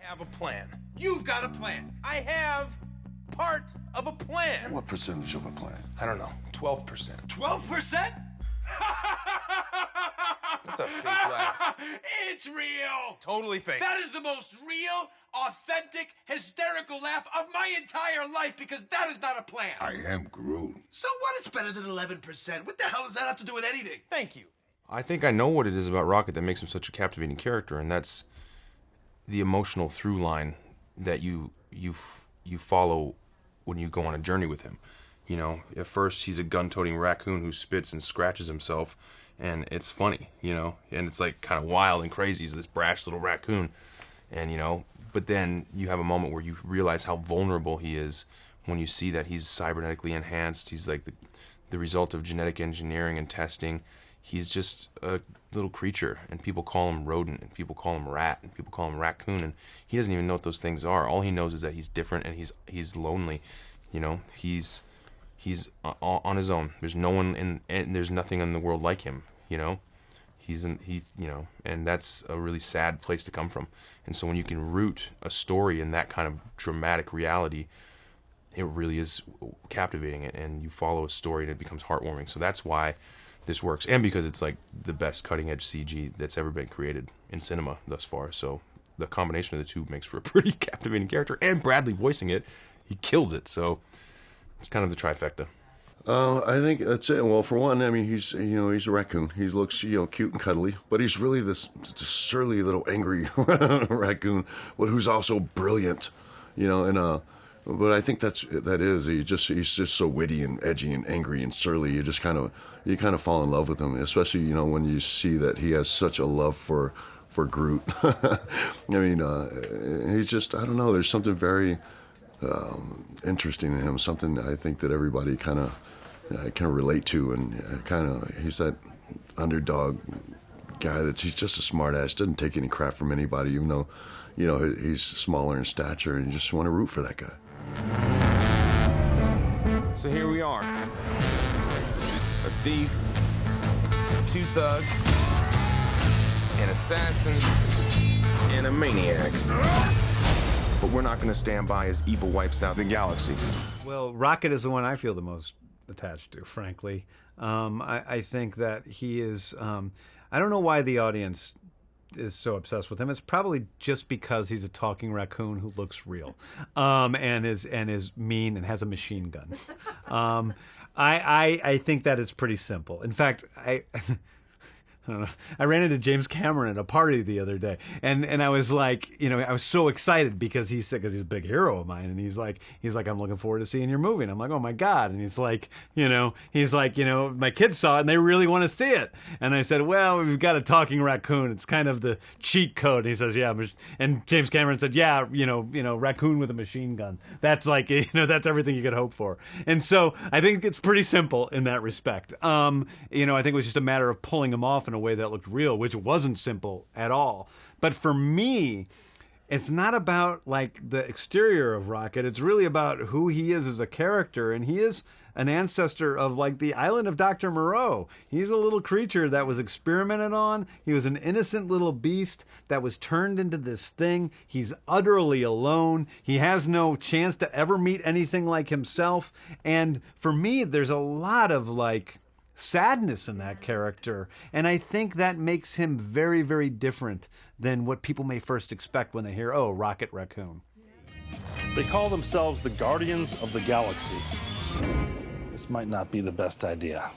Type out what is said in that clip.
have a plan. You've got a plan. I have part of a plan. What percentage of a plan? I don't know, 12%. 12%? That's a fake laugh. It's real. Totally fake. That is the most real, authentic, hysterical laugh of my entire life because that is not a plan. I am Groot. So what? It's better than 11%. What the hell does that have to do with anything? Thank you. I think I know what it is about Rocket that makes him such a captivating character, and that's the emotional through line that you follow when you go on a journey with him. You know, at first he's a gun-toting raccoon who spits and scratches himself, and it's funny, you know, and it's like kind of wild and crazy. He's this brash little raccoon, and you know, but then you have a moment where you realize how vulnerable he is when you see that he's cybernetically enhanced. He's like the result of genetic engineering and testing. He's just a little creature, and people call him rodent, and people call him rat, and people call him raccoon, and he doesn't even know what those things are. All he knows is that he's different and he's lonely. You know, he's on his own. There's no one and there's nothing in the world like him. You know, you know, and that's a really sad place to come from. And so when you can root a story in that kind of dramatic reality, it really is captivating, and you follow a story and it becomes heartwarming. So that's why this works, and because it's like the best cutting-edge CG that's ever been created in cinema thus far. So the combination of the two makes for a pretty captivating character, and Bradley voicing it, he kills it. So it's kind of the trifecta. I think that's it. Well, for one, I mean, he's a raccoon. He looks, cute and cuddly, but he's really this surly little angry raccoon, but who's also brilliant, but I think he's just so witty and edgy and angry and surly. You kind of fall in love with him, especially, when you see that he has such a love for Groot. I mean, he's just, I don't know, there's something very interesting in him, something I think that everybody kind of can relate to, and he's that underdog guy he's just a smart ass, doesn't take any crap from anybody, even though, he's smaller in stature, and you just want to root for that guy. So here we are. A thief, two thugs, an assassin, and a maniac. But we're not going to stand by as evil wipes out the galaxy. Well, Rocket is the one I feel the most attached to, frankly. I think that he is... I don't know why the audience is so obsessed with him. It's probably just because he's a talking raccoon who looks real, and is mean and has a machine gun. I think that it's pretty simple. In fact, I don't know. I ran into James Cameron at a party the other day, and I was like, I was so excited because he's a big hero of mine, and he's like, I'm looking forward to seeing your movie, and I'm like, oh my God, and he's like, my kids saw it and they really want to see it, and I said, well, we've got a talking raccoon, it's kind of the cheat code, and he says, yeah, and James Cameron said, yeah, raccoon with a machine gun, that's like, that's everything you could hope for, and so I think it's pretty simple in that respect. I think it was just a matter of pulling him off in a way that looked real, which wasn't simple at all. But for me, it's not about like the exterior of Rocket. It's really about who he is as a character, and he is an ancestor of like the island of Dr. Moreau. He's a little creature that was experimented on. He was an innocent little beast that was turned into this thing. He's utterly alone. He has no chance to ever meet anything like himself. And for me, there's a lot of like sadness in that character, and I think that makes him very, very different than what people may first expect when they hear, oh, Rocket Raccoon. They call themselves the Guardians of the Galaxy. This might not be the best idea.